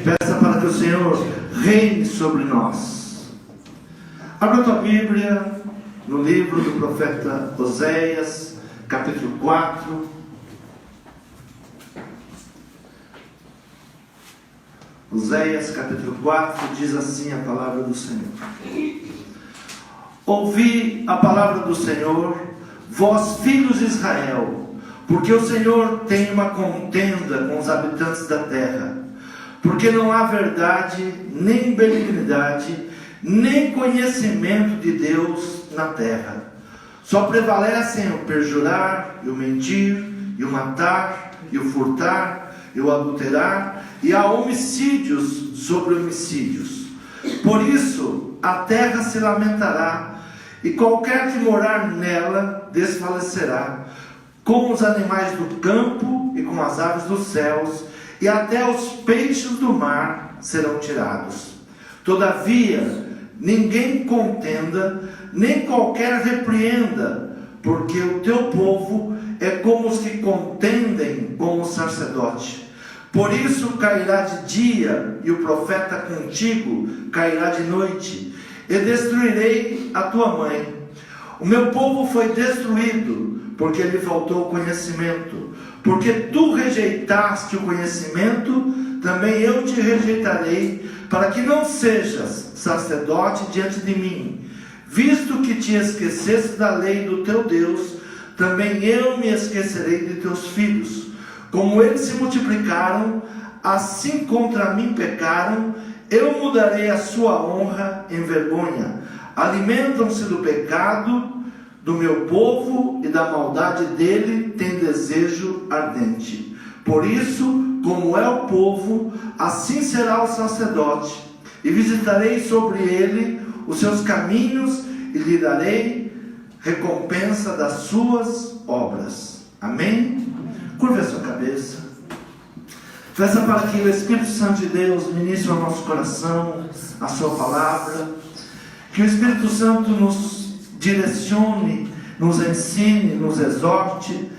Peça para que o Senhor reine sobre nós. Abra a tua Bíblia no livro do profeta Oséias, capítulo 4. Oséias, capítulo 4, diz assim a palavra do Senhor: Ouvi a palavra do Senhor, vós filhos de Israel, porque o Senhor tem uma contenda com os habitantes da terra, porque não há verdade, nem benignidade, nem conhecimento de Deus na terra. Só prevalecem o perjurar, e o mentir, e o matar, e o furtar, e o adulterar, e há homicídios sobre homicídios. Por isso a terra se lamentará, e qualquer que morar nela desfalecerá, com os animais do campo e com as aves dos céus, e até os peixes do mar serão tirados. Todavia, ninguém contenda, nem qualquer repreenda, porque o teu povo é como os que contendem com o sacerdote. Por isso cairá de dia, e o profeta contigo cairá de noite, e destruirei a tua mãe. O meu povo foi destruído, porque lhe faltou conhecimento. Porque tu rejeitaste o conhecimento, também eu te rejeitarei, para que não sejas sacerdote diante de mim. Visto que te esqueceste da lei do teu Deus, também eu me esquecerei de teus filhos. Como eles se multiplicaram, assim contra mim pecaram, eu mudarei a sua honra em vergonha. Alimentam-se do pecado do meu povo, e da maldade dele tem desejo ardente. Por isso, como é o povo, assim será o sacerdote, e visitarei sobre ele os seus caminhos, e lhe darei recompensa das suas obras. Amém? Curva a sua cabeça. Peça para que o Espírito Santo de Deus ministre ao nosso coração a sua palavra, que o Espírito Santo nos direcione, nos ensine, nos exorte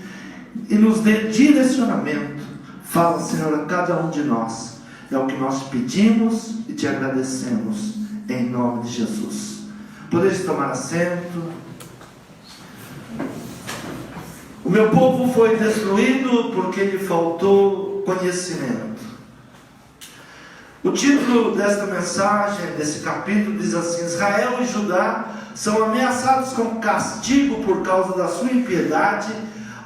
e nos dê direcionamento. Fala, Senhor, a cada um de nós. É o que nós pedimos e te agradecemos, em nome de Jesus. Podeis tomar assento. O meu povo foi destruído porque lhe faltou conhecimento. O título desta mensagem, desse capítulo, diz assim: Israel e Judá são ameaçados com castigo por causa da sua impiedade,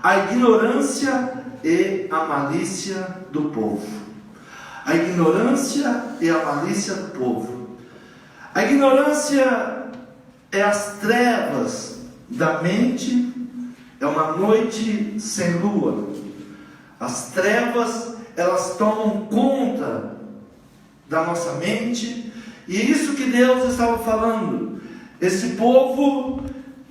a ignorância e a malícia do povo. A ignorância e a malícia do povo. A ignorância é as trevas da mente, é uma noite sem lua. As trevas, elas tomam conta da nossa mente, e é isso que Deus estava falando. Esse povo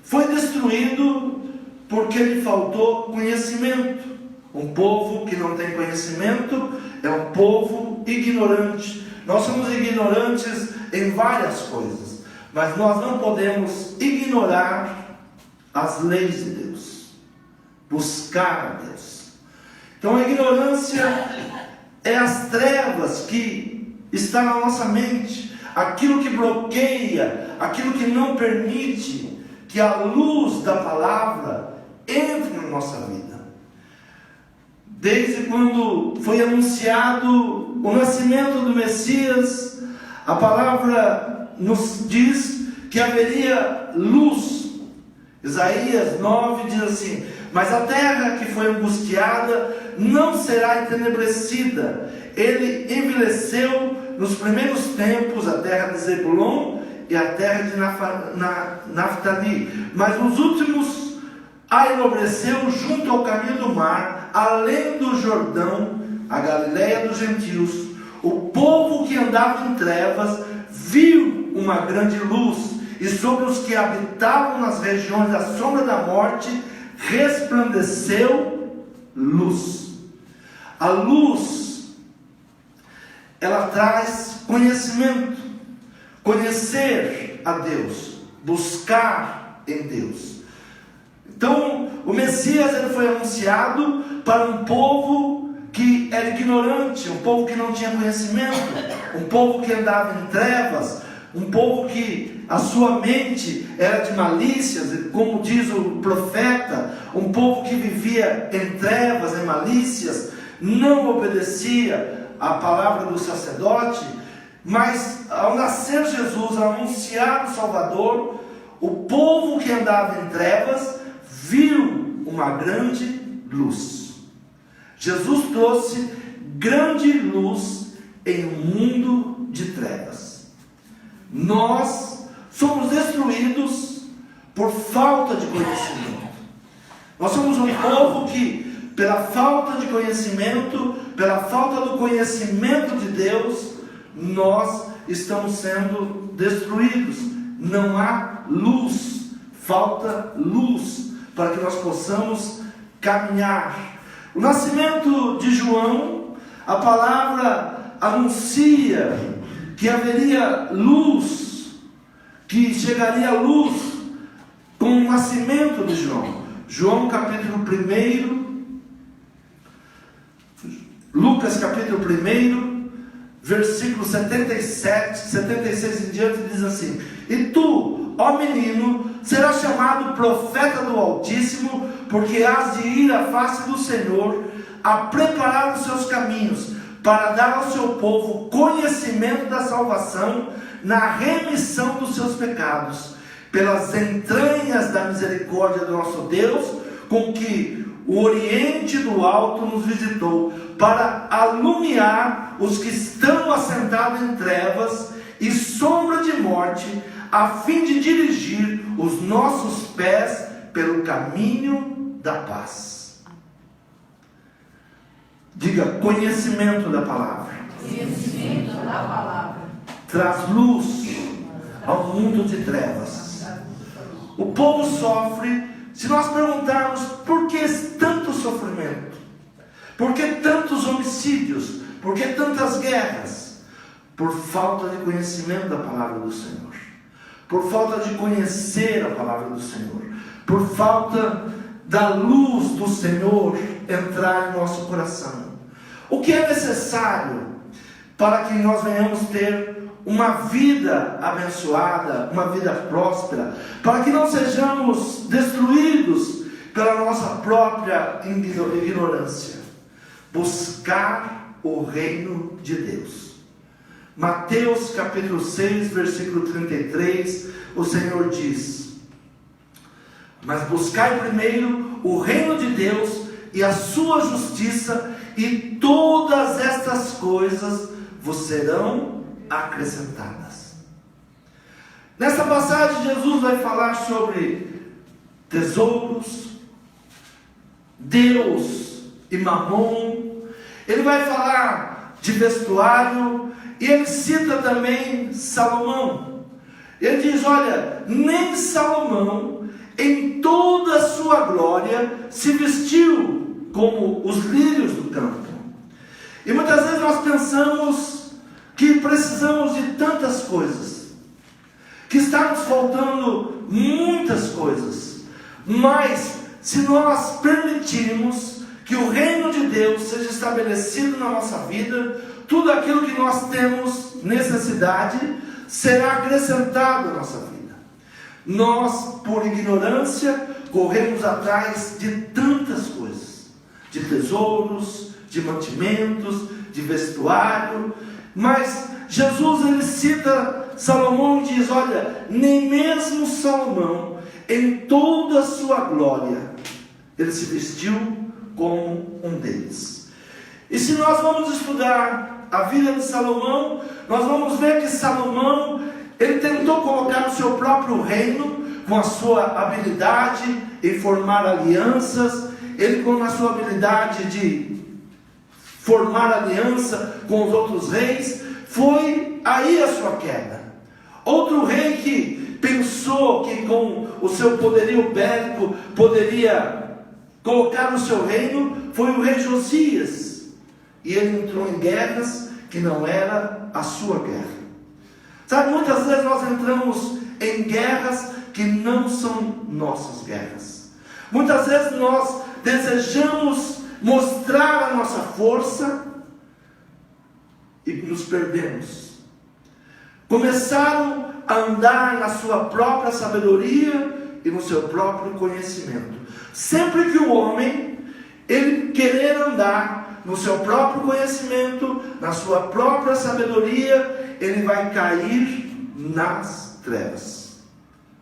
foi destruído porque lhe faltou conhecimento. Um povo que não tem conhecimento é um povo ignorante. Nós somos ignorantes em várias coisas, mas nós não podemos ignorar as leis de Deus, buscar a Deus. Então a ignorância é as trevas que está na nossa mente, aquilo que bloqueia, aquilo que não permite que a luz da palavra entre na nossa vida. Desde quando foi anunciado o nascimento do Messias, a palavra nos diz que haveria luz. Isaías 9 diz assim: mas a terra que foi angustiada não será entenebrecida. Ele envelheceu nos primeiros tempos a terra de Zebulon e a terra de Naftali, mas nos últimos a enobreceu junto ao caminho do mar, além do Jordão, a Galileia dos gentios. O povo que andava em trevas viu uma grande luz, e sobre os que habitavam nas regiões da sombra da morte resplandeceu luz. A luz, ela traz conhecimento, conhecer a Deus, buscar em Deus. Então, o Messias, ele foi anunciado para um povo que era ignorante, um povo que não tinha conhecimento, um povo que andava em trevas, um povo que a sua mente era de malícias, como diz o profeta, um povo que vivia em trevas, em malícias, não obedecia à palavra do sacerdote. Mas ao nascer Jesus, ao anunciar o Salvador, o povo que andava em trevas viu uma grande luz. Jesus trouxe grande luz em um mundo de trevas. Nós somos destruídos por falta de conhecimento. Nós somos um povo que, pela falta de conhecimento, pela falta do conhecimento de Deus, nós estamos sendo destruídos. Não há luz, falta luz para que nós possamos caminhar. O nascimento de João, a palavra anuncia que haveria luz, que chegaria a luz com o nascimento de João. João capítulo 1, Lucas capítulo 1, versículo 77, 76 em diante, diz assim: E tu, ó menino, serás chamado profeta do Altíssimo, porque hás de ir à face do Senhor, a preparar os seus caminhos, para dar ao seu povo conhecimento da salvação, na remissão dos seus pecados, pelas entranhas da misericórdia do nosso Deus, com que o Oriente do Alto nos visitou, para alumiar os que estão assentados em trevas e sombra de morte, a fim de dirigir os nossos pés pelo caminho da paz. Diga: conhecimento da palavra. Conhecimento da palavra Traz luz ao mundo de trevas. O povo sofre. Se nós perguntarmos por que tanto sofrimento, por que tantos homicídios, por que tantas guerras? Por falta de conhecimento da palavra do Senhor, por falta de conhecer a palavra do Senhor, por falta da luz do Senhor entrar em nosso coração. O que é necessário para que nós venhamos ter uma vida abençoada, uma vida próspera, para que não sejamos destruídos pela nossa própria ignorância? Buscar o reino de Deus. Mateus capítulo 6, versículo 33, o Senhor diz: Mas buscai primeiro o reino de Deus e a sua justiça, e todas estas coisas vos serão acrescentadas. Nesta passagem, Jesus vai falar sobre tesouros, Deus e Mamon. Ele vai falar de vestuário, e ele cita também Salomão. Ele diz: olha, nem Salomão em toda a sua glória se vestiu como os lírios do campo. E muitas vezes nós pensamos que precisamos de tantas coisas, que está nos faltando muitas coisas, mas se nós permitirmos que o reino de Deus seja estabelecido na nossa vida, tudo aquilo que nós temos necessidade será acrescentado à nossa vida. Nós, por ignorância, corremos atrás de tantas coisas, de tesouros, de mantimentos, de vestuário, mas Jesus, ele cita Salomão e diz: olha, nem mesmo Salomão, em toda a sua glória, ele se vestiu como um deles. E se nós vamos estudar a vida de Salomão, nós vamos ver que Salomão, ele tentou colocar o seu próprio reino, com a sua habilidade em formar alianças, ele com a sua habilidade de formar aliança com os outros reis, foi aí a sua queda. Outro rei que pensou que com o seu poderio bélico poderia colocar o seu reino foi o rei Josias, e ele entrou em guerras que não era a sua guerra. Sabe, muitas vezes nós entramos em guerras que não são nossas guerras. Muitas vezes nós desejamos mostrar a nossa força e nos perdemos. Começaram a andar na sua própria sabedoria e no seu próprio conhecimento. Sempre que o homem, ele querer andar no seu próprio conhecimento, na sua própria sabedoria, ele vai cair nas trevas.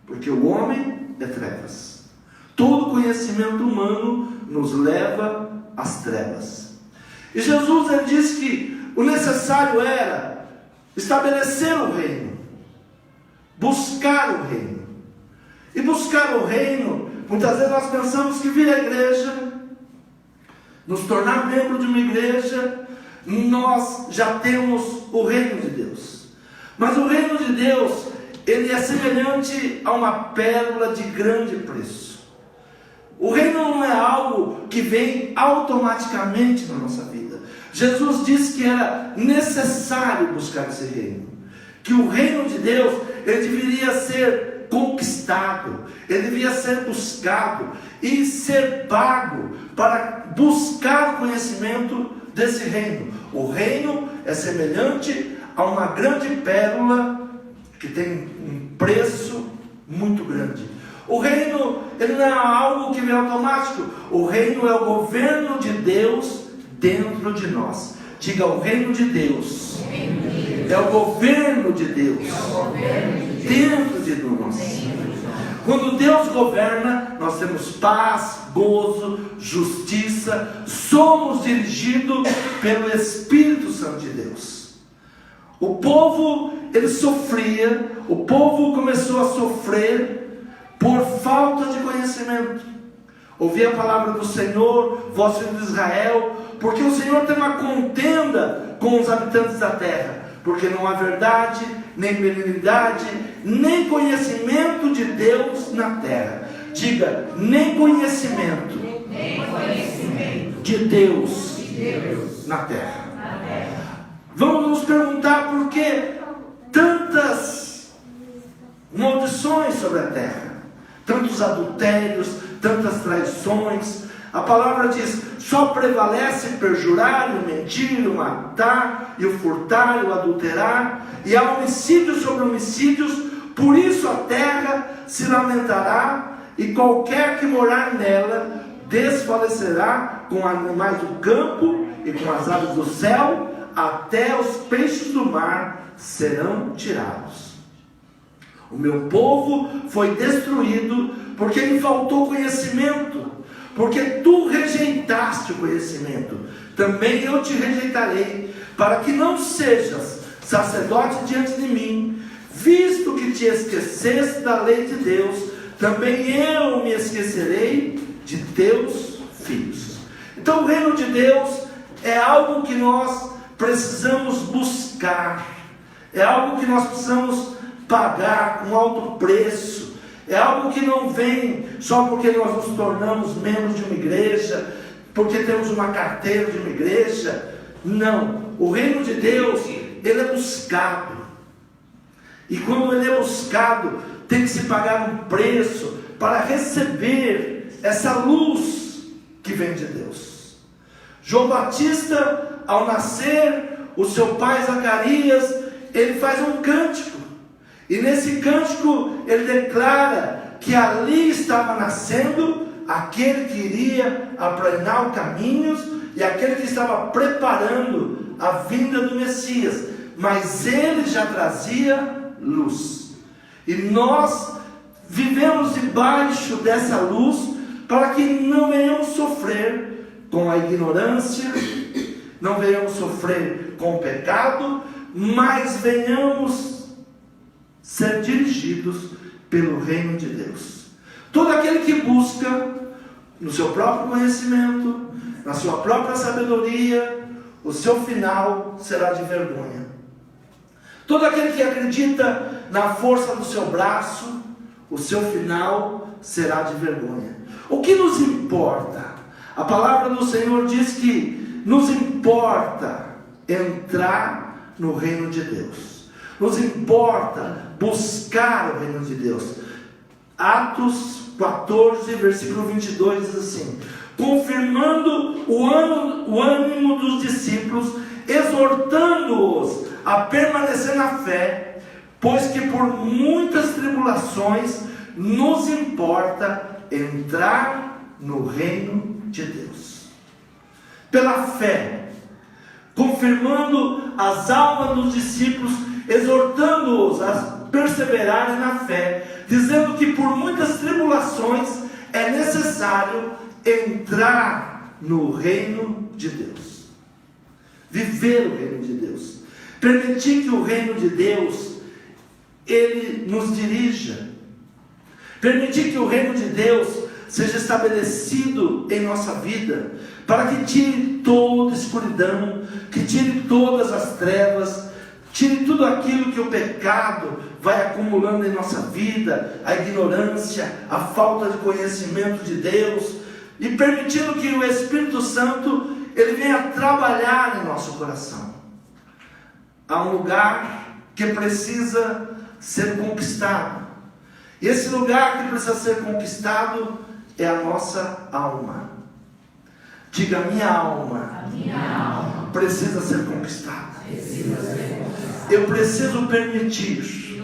Porque o homem é trevas. Todo conhecimento humano nos leva às trevas. E Jesus, ele disse que o necessário era estabelecer o reino, buscar o reino. E buscar o reino, muitas vezes nós pensamos que vir à igreja, nos tornar membro de uma igreja, nós já temos o reino de Deus. Mas o reino de Deus, ele é semelhante a uma pérola de grande preço. O reino não é algo que vem automaticamente na nossa vida. Jesus disse que era necessário buscar esse reino. Que o reino de Deus, ele deveria ser conquistado, ele devia ser buscado e ser pago para buscar o conhecimento desse reino. O reino é semelhante a uma grande pérola que tem um preço muito grande. O reino, ele não é algo que vem automático. O reino é o governo de Deus dentro de nós. Diga, o reino de Deus é o governo de Deus dentro de nós. Quando Deus governa, nós temos paz, gozo, justiça, somos dirigidos pelo Espírito Santo de Deus. O povo, ele sofria, o povo começou a sofrer por falta de conhecimento. Ouvi a palavra do Senhor, vós filhos de Israel, porque o Senhor tem uma contenda com os habitantes da terra, porque não há verdade, nem benignidade, nem conhecimento de Deus na terra. Diga, nem conhecimento de Deus na terra. Vamos nos perguntar por que tantas maldições sobre a terra, tantos adultérios, tantas traições. A palavra diz: só prevalece perjurar, o mentir, o matar, e o furtar, e o adulterar, e há homicídios sobre homicídios. Por isso a terra se lamentará, e qualquer que morar nela desfalecerá, com animais do campo e com as aves do céu, até os peixes do mar serão tirados. O meu povo foi destruído porque lhe faltou conhecimento. Porque tu rejeitaste o conhecimento, também eu te rejeitarei, para que não sejas sacerdote diante de mim. Visto que te esqueceste da lei de Deus, também eu me esquecerei de teus filhos. Então o reino de Deus é algo que nós precisamos buscar, é algo que nós precisamos pagar com alto preço. É algo que não vem só porque nós nos tornamos membros de uma igreja, porque temos uma carteira de uma igreja. Não, o reino de Deus, ele é buscado. E quando ele é buscado, tem que se pagar um preço para receber essa luz que vem de Deus. João Batista, ao nascer, o seu pai Zacarias, ele faz um cântico. E nesse cântico ele declara que ali estava nascendo aquele que iria aplanar os caminhos e aquele que estava preparando a vinda do Messias. Mas ele já trazia luz. E nós vivemos debaixo dessa luz para que não venhamos sofrer com a ignorância, não venhamos sofrer com o pecado, mas venhamos ser dirigidos pelo reino de Deus. Todo aquele que busca no seu próprio conhecimento, na sua própria sabedoria, o seu final será de vergonha. Todo aquele que acredita na força do seu braço, o seu final será de vergonha. O que nos importa? A palavra do Senhor diz que nos importa entrar no reino de Deus. Nos importa buscar o reino de Deus. Atos 14, versículo 22 diz assim: confirmando o ânimo dos discípulos, exortando-os a permanecer na fé, pois que por muitas tribulações nos importa entrar no reino de Deus. Pela fé, confirmando as almas dos discípulos, exortando-os a perseverarem na fé, dizendo que por muitas tribulações é necessário entrar no reino de Deus, viver o reino de Deus, permitir que o reino de Deus ele nos dirija, permitir que o reino de Deus seja estabelecido em nossa vida, para que tire toda escuridão, que tire todas as trevas, tire tudo aquilo que o pecado vai acumulando em nossa vida, a ignorância, a falta de conhecimento de Deus, e permitindo que o Espírito Santo ele venha trabalhar em nosso coração. Há um lugar que precisa ser conquistado. E esse lugar que precisa ser conquistado é a nossa alma. Diga, minha alma precisa ser conquistada. Eu preciso permitir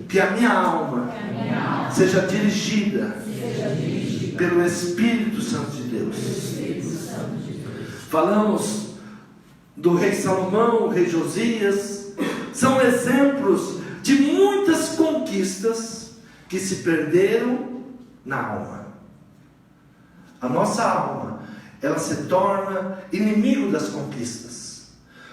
que a minha alma seja dirigida pelo Espírito Santo de Deus. Falamos do rei Salomão, o rei Josias, são exemplos de muitas conquistas que se perderam na alma. A nossa alma, ela se torna inimigo das conquistas.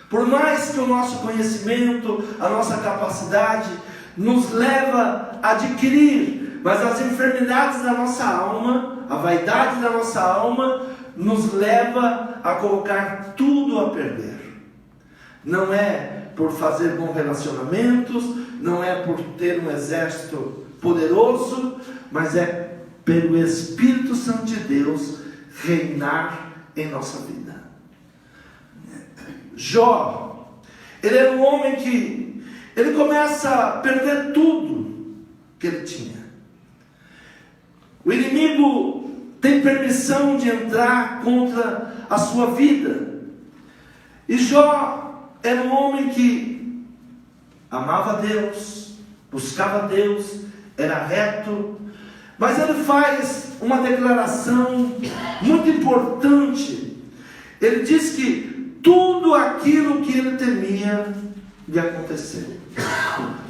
Por mais que o nosso conhecimento, a nossa capacidade nos leva a adquirir, mas as enfermidades da nossa alma, a vaidade da nossa alma, nos leva a colocar tudo a perder. Não é por fazer bons relacionamentos, não é por ter um exército poderoso, mas é pelo Espírito Santo de Deus reinar em nossa vida. Jó, ele era um homem que ele começa a perder tudo que ele tinha. O inimigo tem permissão de entrar contra a sua vida. E Jó era um homem que amava Deus, buscava Deus, era reto, mas ele faz uma declaração muito importante. Ele diz que tudo aquilo que ele temia lhe aconteceu.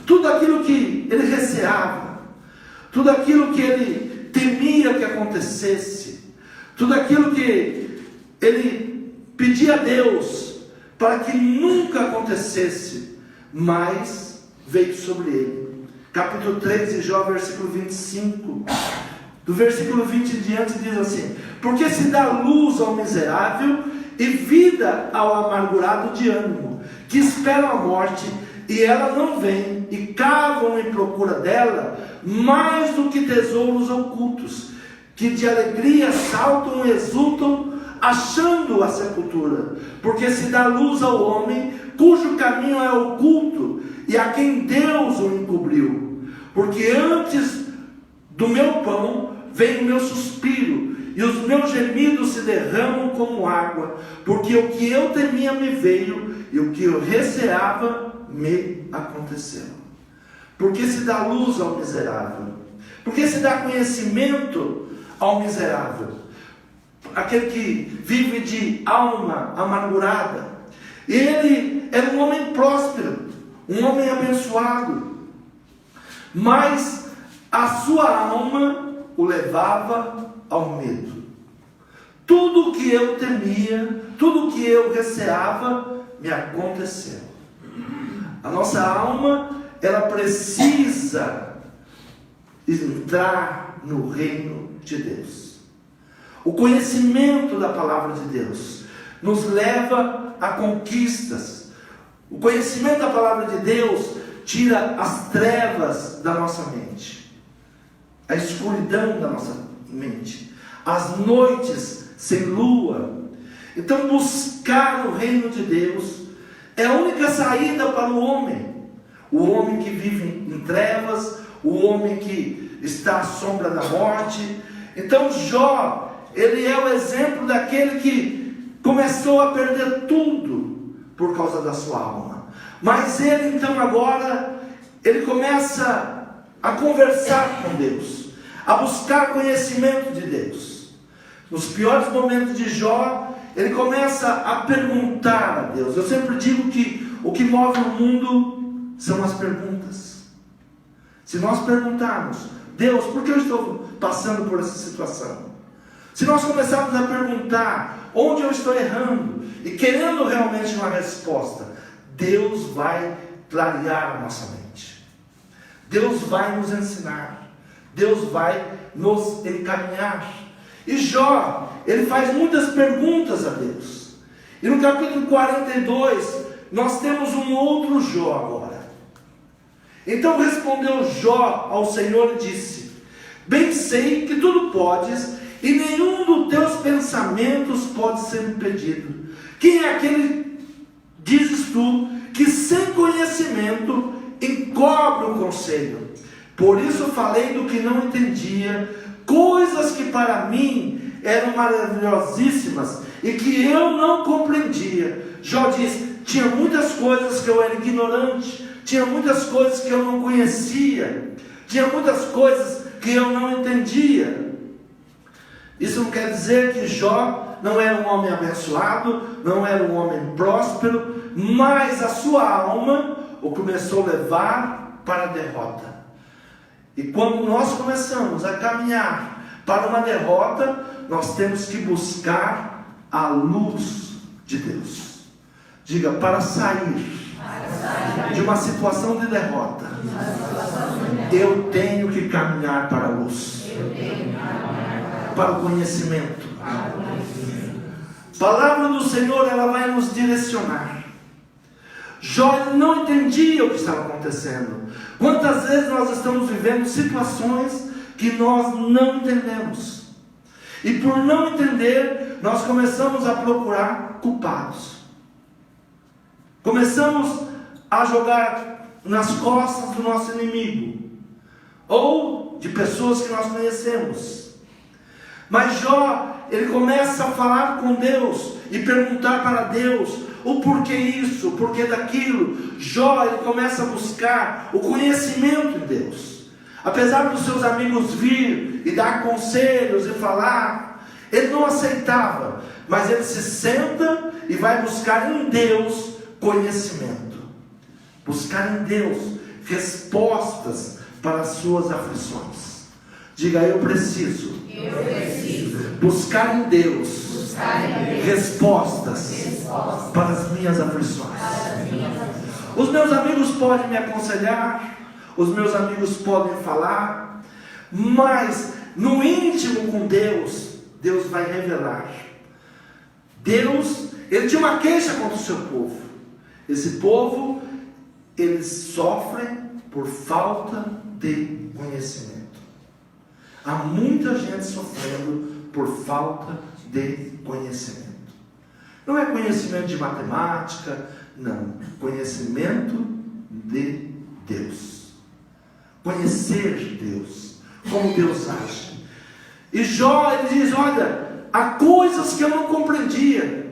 Tudo aquilo que ele receava, tudo aquilo que ele temia que acontecesse, tudo aquilo que ele pedia a Deus para que nunca acontecesse, mas veio sobre ele. Capítulo 3 de Jó, versículo 25, do versículo 20 em diante diz assim: porque se dá luz ao miserável e vida ao amargurado de ânimo, que esperam a morte, e ela não vem, e cavam em procura dela, mais do que tesouros ocultos, que de alegria saltam e exultam, achando a sepultura. Porque se dá luz ao homem, cujo caminho é oculto, e a quem Deus o encobriu. Porque antes do meu pão vem o meu suspiro, e os meus gemidos se derramam como água, porque o que eu temia me veio, e o que eu receava me aconteceu. Porque se dá luz ao miserável, porque se dá conhecimento ao miserável, aquele que vive de alma amargurada. Ele era um homem próspero, um homem abençoado, mas a sua alma o levava ao medo. Tudo o que eu temia, tudo o que eu receava, me aconteceu. A nossa alma, ela precisa entrar no reino de Deus. O conhecimento da palavra de Deus nos leva a conquistas. O conhecimento da palavra de Deus tira as trevas da nossa mente, a escuridão da nossa mente, as noites sem lua. Então buscar o reino de Deus é a única saída para o homem que vive em trevas, o homem que está à sombra da morte. Então Jó, ele é o exemplo daquele que começou a perder tudo por causa da sua alma. Mas ele então agora, ele começa a conversar com Deus, a buscar conhecimento de Deus. Nos piores momentos de Jó, ele começa a perguntar a Deus. Eu sempre digo que o que move o mundo são as perguntas. Se nós perguntarmos, Deus, por que eu estou passando por essa situação? Se nós começarmos a perguntar onde eu estou errando e querendo realmente uma resposta, Deus vai clarear a nossa mente. Deus vai nos ensinar. Deus vai nos encaminhar. E Jó, ele faz muitas perguntas a Deus. E no capítulo 42, nós temos um outro Jó agora. Então respondeu Jó ao Senhor e disse: bem sei que tudo podes, e nenhum dos teus pensamentos pode ser impedido. Quem é aquele, dizes tu, que sem conhecimento encobre o conselho? Por isso falei do que não entendia, coisas que para mim eram maravilhosíssimas e que eu não compreendia. Jó diz: tinha muitas coisas que eu era ignorante, tinha muitas coisas que eu não conhecia, tinha muitas coisas que eu não entendia. Isso não quer dizer que Jó não era um homem abençoado, não era um homem próspero, mas a sua alma o começou a levar para a derrota. E quando nós começamos a caminhar para uma derrota, nós temos que buscar a luz de Deus. Diga: para sair de uma situação de derrota, eu tenho que caminhar para a luz, para o conhecimento. A palavra do Senhor, ela vai nos direcionar. Jó não entendia o que estava acontecendo. Quantas vezes nós estamos vivendo situações que nós não entendemos, e por não entender, nós começamos a procurar culpados, começamos a jogar nas costas do nosso inimigo, ou de pessoas que nós conhecemos. Mas Jó, ele começa a falar com Deus e perguntar para Deus o porquê isso, o porquê daquilo. Jó, ele começa a buscar o conhecimento de Deus. Apesar dos seus amigos vir e dar conselhos e falar, ele não aceitava, mas ele se senta e vai buscar em Deus conhecimento, buscar em Deus respostas para as suas aflições. Diga: eu preciso buscar em Deus respostas para as minhas aflições. Os meus amigos podem me aconselhar, os meus amigos podem falar, mas no íntimo com Deus, Deus vai revelar. Deus, ele tinha uma queixa contra o seu povo. Esse povo, eles sofrem por falta de conhecimento. Há muita gente sofrendo por falta de conhecimento. Não é conhecimento de matemática, não. Conhecimento de Deus. Conhecer Deus, como Deus age. E Jó, ele diz: olha, há coisas que eu não compreendia.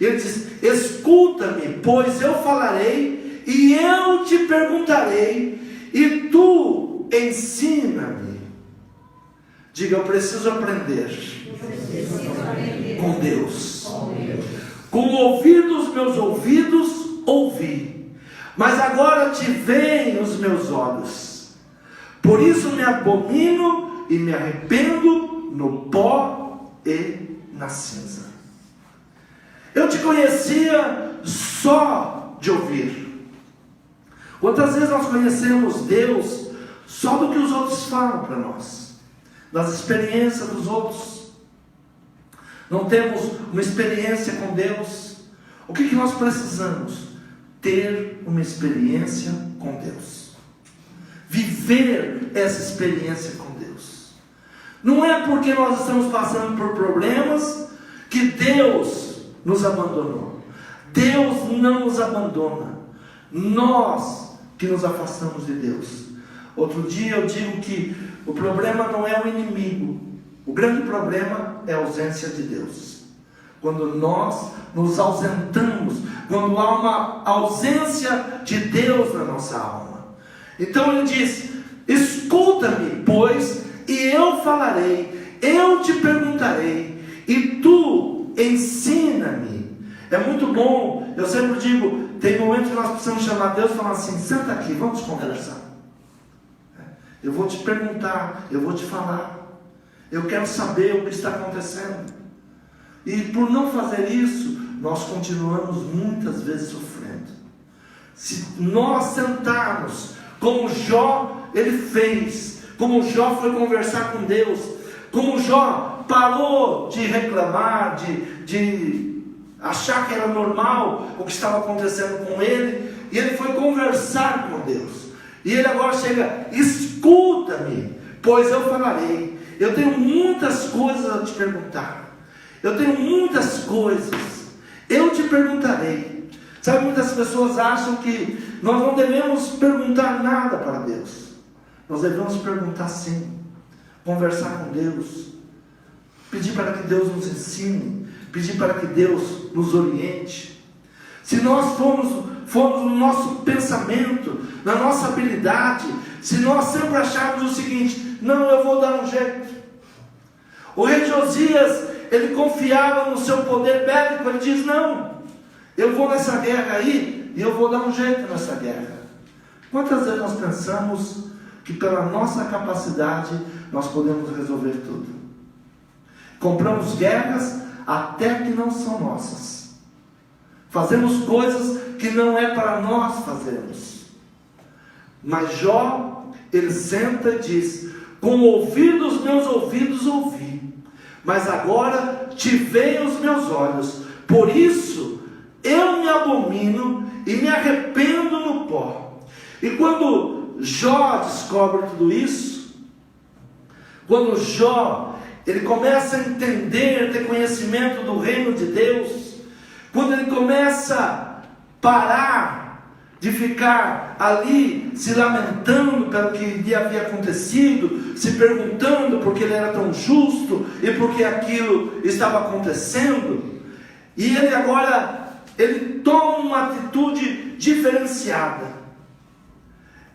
Ele diz: escuta-me, pois eu falarei, e eu te perguntarei, e tu ensina-me. Diga: eu preciso aprender com Deus. Com o ouvir dos meus ouvidos ouvi, mas agora te veem os meus olhos. Por isso me abomino e me arrependo no pó e na cinza. Eu te conhecia só de ouvir. Quantas vezes nós conhecemos Deus só do que os outros falam para nós, das experiências dos outros? Não temos uma experiência com Deus. O que nós precisamos? Ter uma experiência com Deus, viver essa experiência com Deus. Não é porque nós estamos passando por problemas que Deus nos abandonou. Deus não nos abandona, nós que nos afastamos de Deus. Outro dia eu digo que o problema não é o inimigo, O grande problema é a ausência de Deus. Quando nós nos ausentamos, quando há uma ausência de Deus na nossa alma. Então ele diz: escuta-me, pois, e eu falarei, eu te perguntarei, e tu ensina-me. É muito bom, eu sempre digo, tem momentos que nós precisamos chamar Deus e falar assim: senta aqui, vamos conversar. Eu vou te perguntar, eu vou te falar. Eu quero saber o que está acontecendo. E por não fazer isso, nós continuamos muitas vezes sofrendo. Se nós sentarmos, como Jó ele fez, como Jó foi conversar com Deus, como Jó parou de reclamar, de achar que era normal o que estava acontecendo com ele, e ele foi conversar com Deus. E ele agora chega: escuta-me, pois eu falarei. Eu tenho muitas coisas a te perguntar. Eu tenho muitas coisas. Eu te perguntarei. Sabe, muitas pessoas acham que nós não devemos perguntar nada para Deus. Nós devemos perguntar sim. Conversar com Deus. Pedir para que Deus nos ensine. Pedir para que Deus nos oriente. Se nós formos no nosso pensamento, na nossa habilidade, se nós sempre acharmos o seguinte: não, eu vou dar um jeito. O rei Josias, ele confiava no seu poder bélico. Ele diz: não, eu vou nessa guerra aí, e eu vou dar um jeito nessa guerra. Quantas vezes nós pensamos que pela nossa capacidade nós podemos resolver tudo? Compramos guerras até que não são nossas. Fazemos coisas que não é para nós fazermos. Mas Jó, ele senta e diz: com o ouvido dos meus ouvidos ouvi, mas agora te veem os meus olhos. Por isso eu me abomino e me arrependo no pó. E quando Jó descobre tudo isso, quando Jó ele começa a entender, ter conhecimento do reino de Deus, quando ele começa a parar de ficar ali se lamentando pelo que lhe havia acontecido, se perguntando por que ele era tão justo e por que aquilo estava acontecendo, e ele agora ele toma uma atitude diferenciada.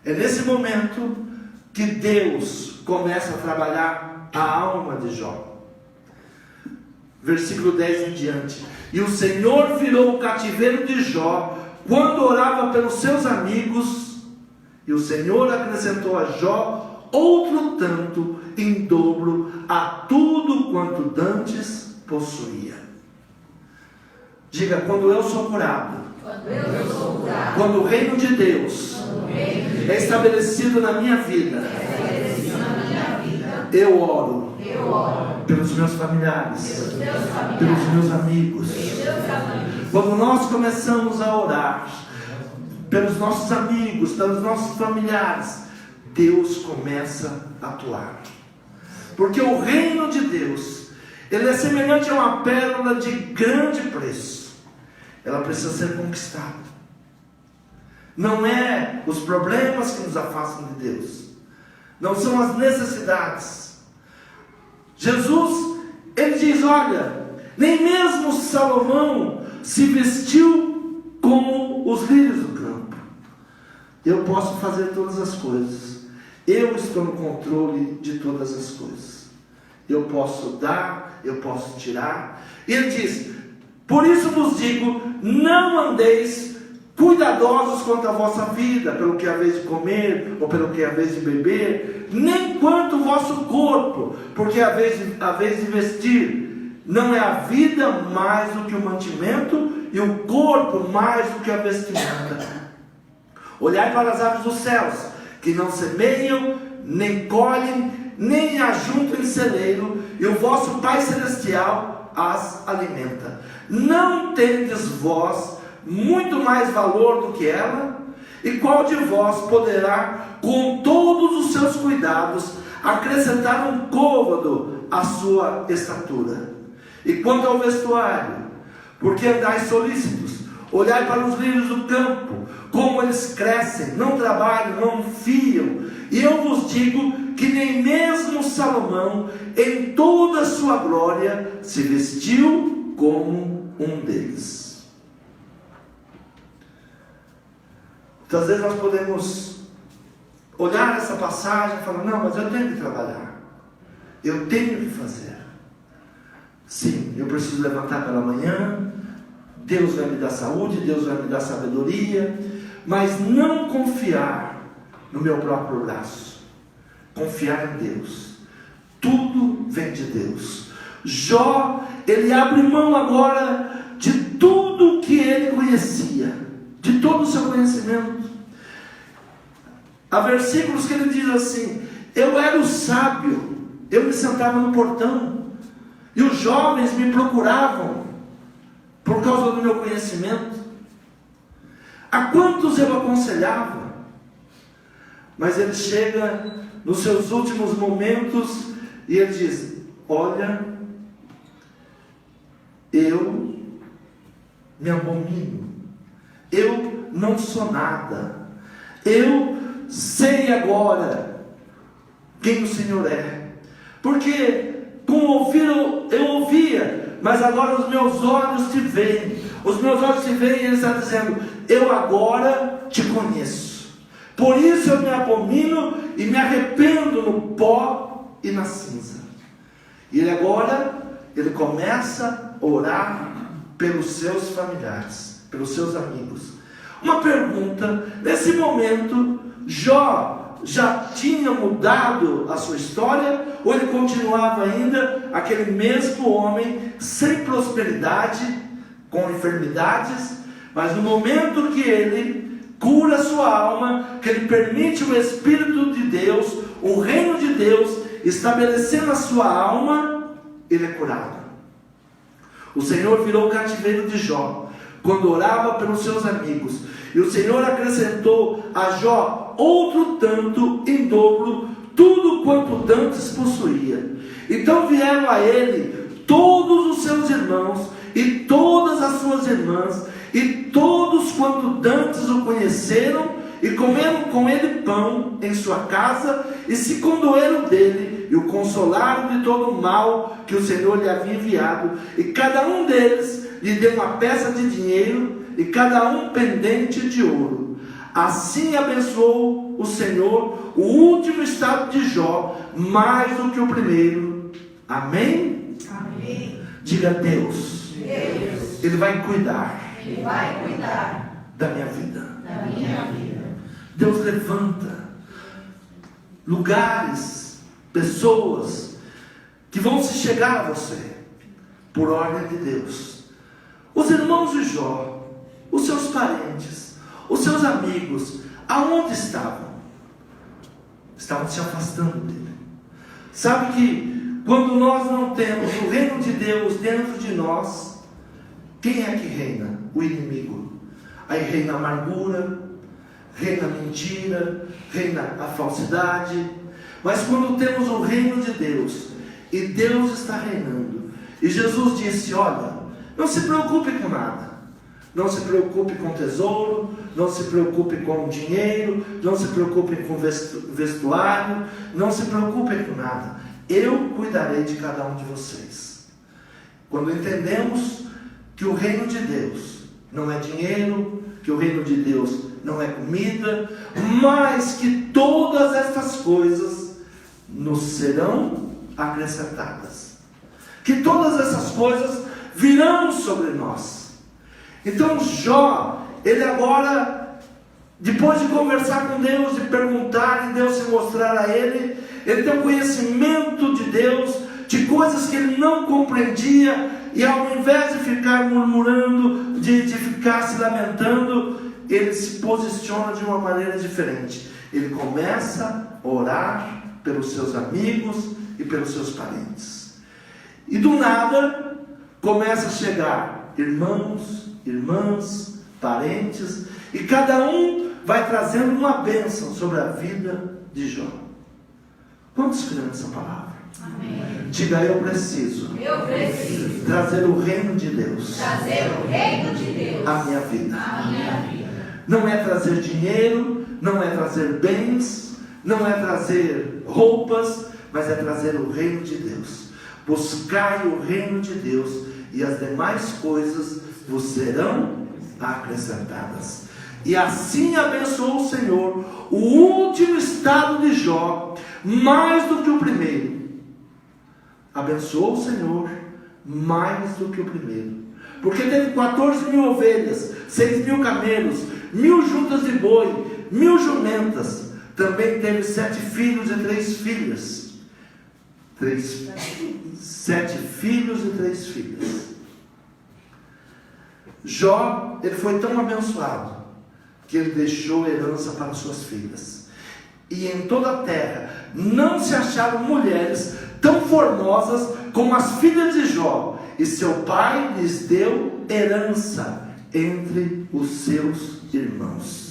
É nesse momento que Deus começa a trabalhar a alma de Jó. Versículo 10 em diante: e o Senhor virou o cativeiro de Jó quando orava pelos seus amigos, e o Senhor acrescentou a Jó outro tanto em dobro a tudo quanto dantes possuía. Diga: quando eu sou curado, quando o reino de Deus é estabelecido na minha vida, eu oro pelos meus familiares, pelos meus amigos. Quando nós começamos a orar pelos nossos amigos, pelos nossos familiares, Deus começa a atuar. Porque o reino de Deus, ele é semelhante a uma pérola de grande preço. Ela precisa ser conquistada. Não é os problemas que nos afastam de Deus, não são as necessidades. Jesus, ele diz: olha, nem mesmo Salomão se vestiu como os lírios do campo. Eu posso fazer todas as coisas. Eu estou no controle de todas as coisas. Eu posso dar, eu posso tirar. E ele diz: por isso vos digo, não andeis cuidadosos quanto à vossa vida, pelo que é a vez de comer, ou pelo que é a vez de beber, nem quanto o vosso corpo, porque é a vez de vestir. Não é a vida mais do que o mantimento, e o corpo mais do que a vestimenta. Olhai para as aves dos céus, que não semeiam, nem colhem, nem ajuntam em celeiro, e o vosso Pai Celestial as alimenta. Não tendes vós muito mais valor do que ela? E qual de vós poderá, com todos os seus cuidados, acrescentar um côvado à sua estatura? E quanto ao vestuário, porque andais solícitos? Olhai para os lírios do campo, como eles crescem, não trabalham, não fiam. E eu vos digo que nem mesmo Salomão, em toda a sua glória, se vestiu como um deles. Muitas vezes nós podemos olhar essa passagem e falar: não, mas eu tenho que trabalhar, eu tenho que fazer. Sim, eu preciso levantar pela manhã, Deus vai me dar saúde, Deus vai me dar sabedoria, mas não confiar no meu próprio braço, confiar em Deus. Tudo vem de Deus. Jó, ele abre mão agora de tudo que ele conhecia, de todo o seu conhecimento. Há versículos que ele diz assim: eu era o sábio, eu me sentava no portão, e os jovens me procuravam por causa do meu conhecimento. A quantos eu aconselhava? Mas ele chega nos seus últimos momentos e ele diz: olha, eu me abomino, eu não sou nada, eu sei agora quem o Senhor é, porque com o ouvido eu ouvia, mas agora os meus olhos te veem. Os meus olhos te veem, e ele está dizendo: eu agora te conheço. Por isso eu me abomino e me arrependo no pó e na cinza. E ele agora, ele começa a orar pelos seus familiares, pelos seus amigos. Uma pergunta: nesse momento, Jó já tinha mudado a sua história, ou ele continuava ainda aquele mesmo homem, sem prosperidade, com enfermidades? Mas no momento que ele cura a sua alma, que ele permite o Espírito de Deus, o reino de Deus estabelecer na sua alma, ele é curado. O Senhor virou o cativeiro de Jó quando orava pelos seus amigos, e o Senhor acrescentou a Jó outro tanto em dobro, tudo quanto dantes possuía. Então vieram a ele todos os seus irmãos e todas as suas irmãs, e todos quanto dantes o conheceram, e comeram com ele pão em sua casa, e se condoeram dele, e o consolaram de todo o mal que o Senhor lhe havia enviado. E cada um deles lhe deu uma peça de dinheiro, e cada um pendente de ouro. Assim abençoou o Senhor o último estado de Jó, mais do que o primeiro. Amém? Amém. Diga: Deus, Deus, Ele vai cuidar, Ele vai cuidar da minha vida. da minha vida. Deus levanta lugares, pessoas que vão se chegar a você por ordem de Deus. Os irmãos de Jó, os seus parentes, os seus amigos, aonde estavam? Estavam se afastando dele. Sabe que quando nós não temos o reino de Deus dentro de nós, quem é que reina? O inimigo. Aí reina a amargura, reina a mentira, reina a falsidade. Mas quando temos o reino de Deus, e Deus está reinando, e Jesus disse: olha, não se preocupe com nada, não se preocupe com tesouro, não se preocupe com dinheiro, não se preocupe com vestuário, não se preocupe com nada, eu cuidarei de cada um de vocês. Quando entendemos que o reino de Deus não é dinheiro, que o reino de Deus não é comida, mas que todas estas coisas nos serão acrescentadas, que todas essas coisas virão sobre nós. Então Jó, ele agora, depois de conversar com Deus, de perguntar e Deus se mostrar a ele, ele tem um conhecimento de Deus, de coisas que ele não compreendia, e ao invés de ficar murmurando, de ficar se lamentando, ele se posiciona de uma maneira diferente. Ele começa a orar pelos seus amigos e pelos seus parentes. E do nada, começa a chegar irmãos, irmãs, parentes, e cada um vai trazendo uma bênção sobre a vida de Jó. Quantos creem nessa palavra? Amém. Diga: eu preciso trazer o reino de Deus, Trazer o reino de Deus à minha vida. à minha vida. Não é trazer dinheiro, não é trazer bens, não é trazer roupas, mas é trazer o reino de Deus. Buscai o reino de Deus, e as demais coisas vos serão acrescentadas. E assim abençoou o Senhor o último estado de Jó, mais do que o primeiro. Abençoou o Senhor mais do que o primeiro, porque teve 14.000 ovelhas, 6.000 camelos, 1.000 juntas de boi, 1.000 jumentas. Também teve 7 filhos e 3 filhas. 7 filhos e 3 filhas. Jó, ele foi tão abençoado que ele deixou herança para suas filhas. E em toda a terra não se acharam mulheres tão formosas como as filhas de Jó. E seu pai lhes deu herança entre os seus irmãos.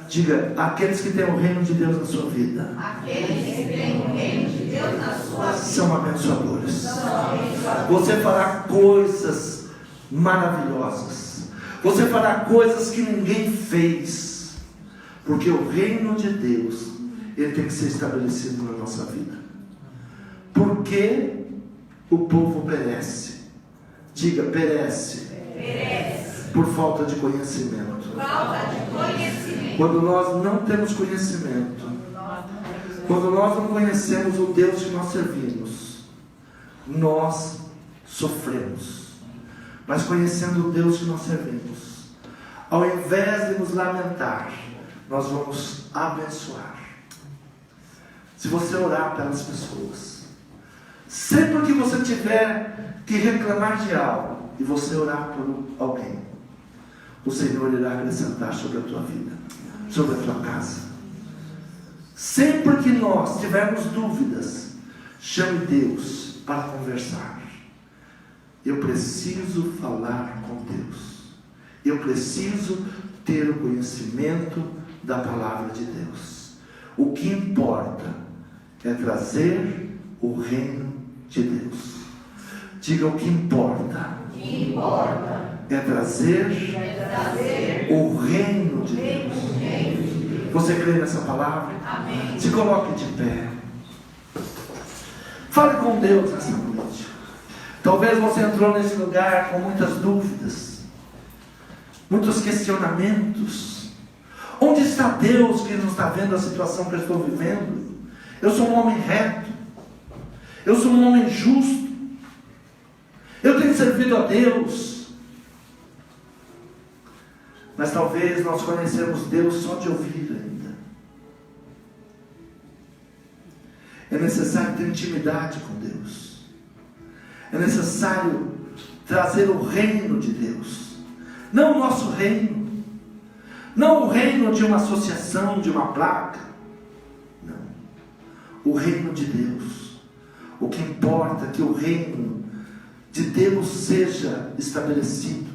Diga, aqueles que têm o reino de Deus na sua vida, Aqueles que têm o reino de Deus na sua vida são abençoadores. são abençoadores. Você fará coisas maravilhosas. Você fará coisas que ninguém fez. Porque o reino de Deus, ele tem que ser estabelecido na nossa vida. Porque o povo perece. Diga, perece. Perece. Por falta de conhecimento. Falta de conhecimento. Quando nós não temos conhecimento, quando nós não conhecemos o Deus que nós servimos, nós sofremos. Mas conhecendo o Deus que nós servimos, ao invés de nos lamentar, nós vamos abençoar. Se você orar pelas pessoas, sempre que você tiver que reclamar de algo, e você orar por alguém, o Senhor irá acrescentar sobre a tua vida, sobre a tua casa. Sempre que nós tivermos dúvidas, chame Deus para conversar. Eu preciso falar com Deus. Eu preciso ter o conhecimento da palavra de Deus. O que importa é trazer o reino de Deus. Diga, o que importa é trazer o reino de Deus. Você crê nessa palavra? Amém. Se coloque de pé. Fale com Deus nessa noite. Talvez você entrou nesse lugar com muitas dúvidas, muitos questionamentos. Onde está Deus que não está vendo a situação que eu estou vivendo? Eu sou um homem reto. Eu sou um homem justo. Eu tenho servido a Deus. Mas talvez nós conhecemos Deus só de ouvir ainda. É necessário ter intimidade com Deus. É necessário trazer o reino de Deus. Não o nosso reino. Não o reino de uma associação, de uma placa. Não. O reino de Deus. O que importa é que o reino de Deus seja estabelecido,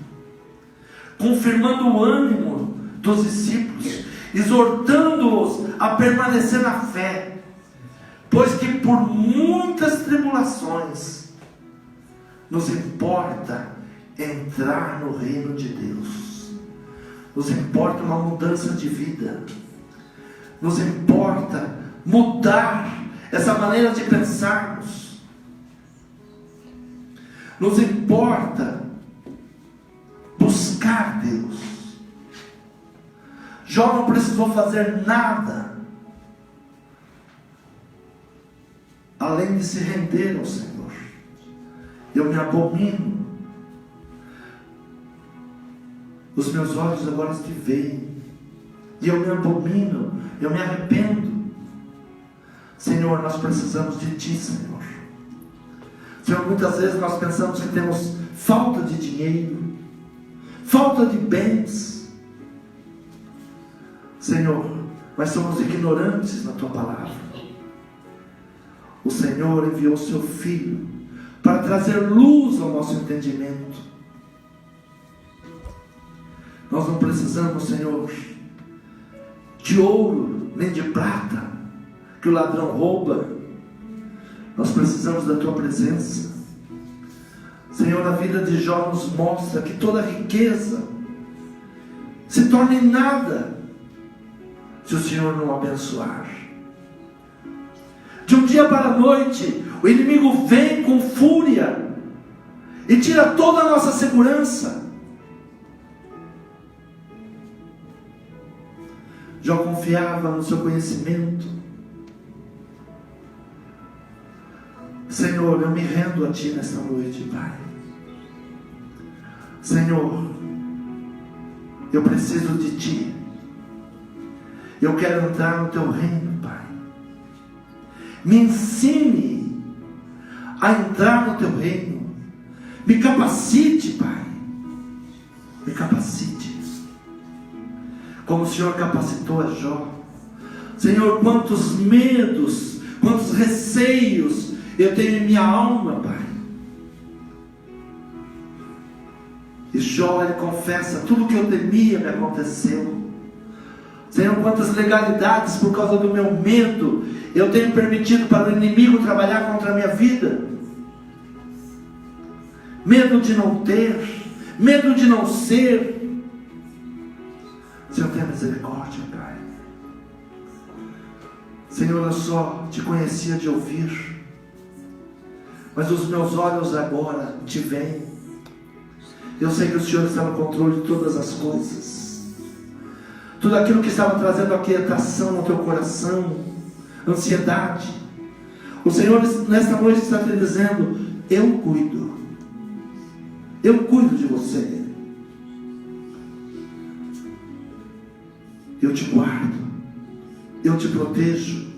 confirmando o ânimo dos discípulos, exortando-os a permanecer na fé, pois que por muitas tribulações nos importa entrar no reino de Deus, nos importa uma mudança de vida, nos importa mudar essa maneira de pensarmos, nos importa buscar Deus. Jó não precisou fazer nada além de se render ao Senhor. Eu me abomino, os meus olhos agora te veem, e eu me abomino, eu me arrependo. Senhor, nós precisamos de Ti, Senhor. Senhor, muitas vezes nós pensamos que temos falta de dinheiro, falta de bens, Senhor, mas somos ignorantes na Tua palavra. O Senhor enviou o Seu Filho para trazer luz ao nosso entendimento. Nós não precisamos, Senhor, de ouro nem de prata que o ladrão rouba. Nós precisamos da Tua presença. Senhor, a vida de Jó nos mostra que toda riqueza se torna em nada se o Senhor não abençoar. De um dia para a noite, o inimigo vem com fúria e tira toda a nossa segurança. Jó confiava no seu conhecimento. Senhor, eu me rendo a Ti nesta noite, Pai. Senhor, eu preciso de Ti. Eu quero entrar no Teu reino, Pai. Me ensine a entrar no Teu reino. Me capacite, Pai. Me capacite. Como o Senhor capacitou a Jó. Senhor, quantos medos, quantos receios eu tenho em minha alma, Pai. E Jó, ele confessa, tudo que eu temia me aconteceu. Senhor, quantas legalidades por causa do meu medo eu tenho permitido para o inimigo trabalhar contra a minha vida. Medo de não ter, medo de não ser. Senhor, tenha misericórdia, Pai. Senhor, eu só Te conhecia de ouvir, mas os meus olhos agora Te veem. Eu sei que o Senhor está no controle de todas as coisas. Tudo aquilo que estava trazendo aquietação no Teu coração, ansiedade, o Senhor nesta noite está Te dizendo: eu cuido de você, eu Te guardo, eu Te protejo.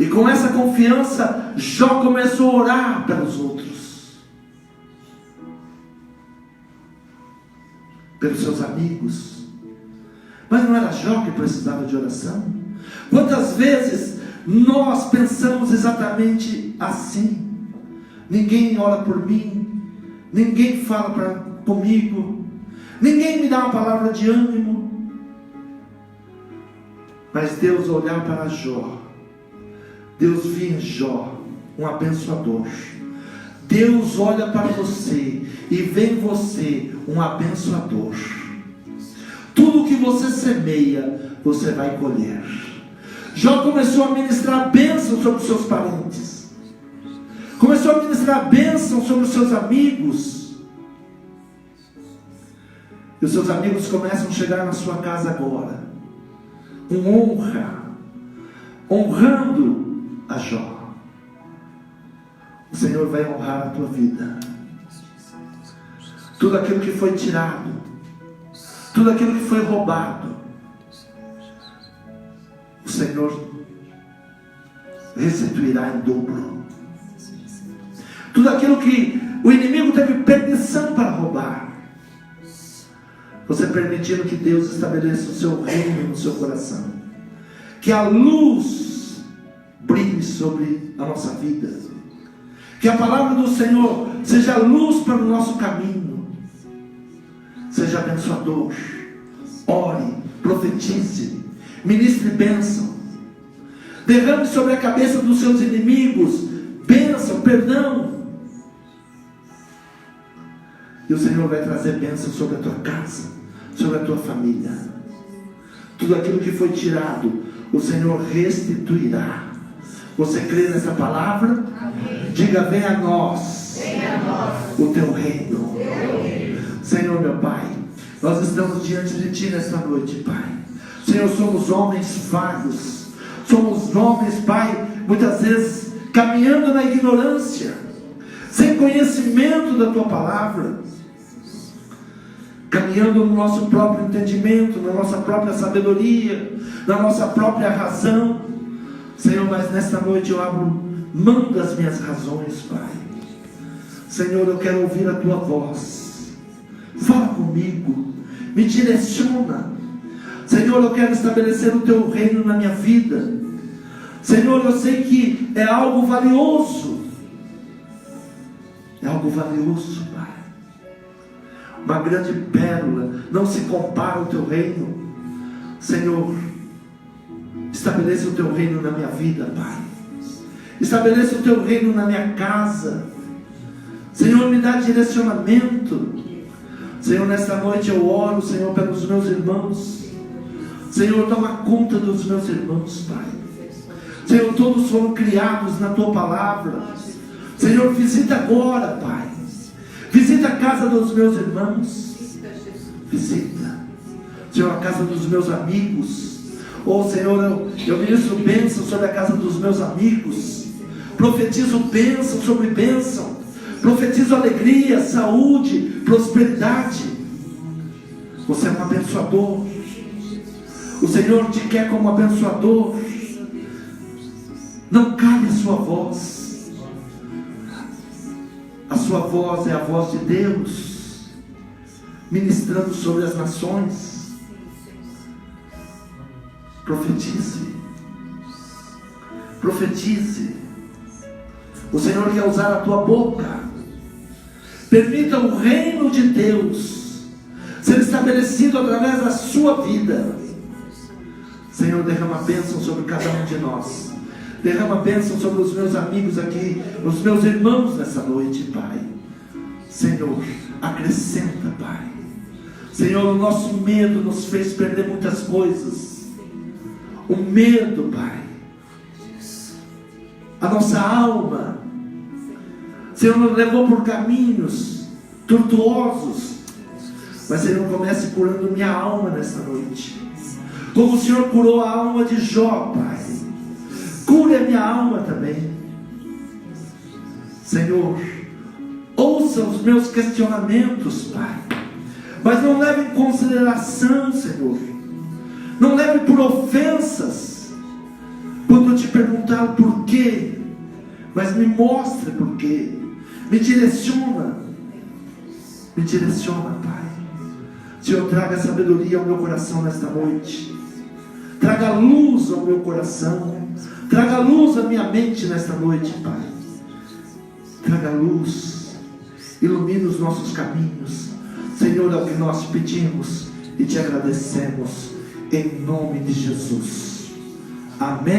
E com essa confiança, Jó começou a orar pelos outros, pelos seus amigos. Mas não era Jó que precisava de oração? Quantas vezes nós pensamos exatamente assim? Ninguém ora por mim, ninguém fala comigo, ninguém me dá uma palavra de ânimo. Mas Deus olhar para Jó, Deus via em Jó um abençoador. Deus olha para você e vê em você um abençoador. Tudo que você semeia, você vai colher. Jó começou a ministrar bênção sobre os seus parentes, começou a ministrar bênção sobre os seus amigos. E os seus amigos começam a chegar na sua casa agora, com honra, honrando a Jó. O Senhor vai honrar a tua vida. Tudo aquilo que foi tirado, tudo aquilo que foi roubado, o Senhor restituirá em dobro. Tudo aquilo que o inimigo teve permissão para roubar, você permitindo que Deus estabeleça o seu reino no seu coração, que a luz brilhe sobre a nossa vida, que a palavra do Senhor seja luz para o nosso caminho. Seja abençoador, ore, profetize, ministre bênção, derrame sobre a cabeça dos seus inimigos bênção, perdão. E o Senhor vai trazer bênção sobre a tua casa, sobre a tua família. Tudo aquilo que foi tirado, o Senhor restituirá. Você crê nessa palavra? Amém. Diga: venha a nós, o Teu reino. Senhor meu Pai, nós estamos diante de Ti nesta noite, Pai. Senhor, somos homens falhos, somos homens, Pai, muitas vezes caminhando na ignorância, sem conhecimento da Tua palavra, caminhando no nosso próprio entendimento, na nossa própria sabedoria, na nossa própria razão. Senhor, mas nesta noite eu abro mão das minhas razões, Pai. Senhor, eu quero ouvir a Tua voz. Fala comigo, me direciona. Senhor, eu quero estabelecer o Teu reino na minha vida. Senhor, eu sei que é algo valioso. É algo valioso, Pai. Uma grande pérola, não se compara ao Teu reino. Senhor, estabeleça o Teu reino na minha vida, Pai. Estabeleça o Teu reino na minha casa. Senhor, me dá direcionamento. Senhor, nesta noite eu oro, Senhor, pelos meus irmãos. Senhor, toma conta dos meus irmãos, Pai. Senhor, todos foram criados na Tua palavra. Senhor, visita agora, Pai. Visita a casa dos meus irmãos. Visita, Senhor, a casa dos meus amigos. Oh, Senhor, eu ministro bênção sobre a casa dos meus amigos. Profetizo bênção sobre bênção. Profetizo alegria, saúde, prosperidade. Você é um abençoador. O Senhor te quer como abençoador. Não cale a sua voz. A sua voz é a voz de Deus, ministrando sobre as nações. Profetize. Profetize. O Senhor quer usar a tua boca. Permita o reino de Deus ser estabelecido através da sua vida. Senhor, derrama bênção sobre cada um de nós. Derrama bênção sobre os meus amigos aqui, os meus irmãos nessa noite, Pai. Senhor, acrescenta, Pai. Senhor, o nosso medo nos fez perder muitas coisas. O medo, Pai. A nossa alma, Senhor, nos levou por caminhos tortuosos. Mas, Senhor, comece curando minha alma nesta noite. Como o Senhor curou a alma de Jó, Pai. Cure a minha alma também. Senhor, ouça os meus questionamentos, Pai. Mas não leve em consideração, Senhor. Não leve por ofensas. Quando eu te perguntar o porquê, mas me mostre porquê. Me direciona. Me direciona, Pai. Senhor, traga sabedoria ao meu coração nesta noite. Traga luz ao meu coração. Traga luz à minha mente nesta noite, Pai. Traga luz. Ilumina os nossos caminhos. Senhor, é o que nós te pedimos e te agradecemos. Em nome de Jesus. Amém.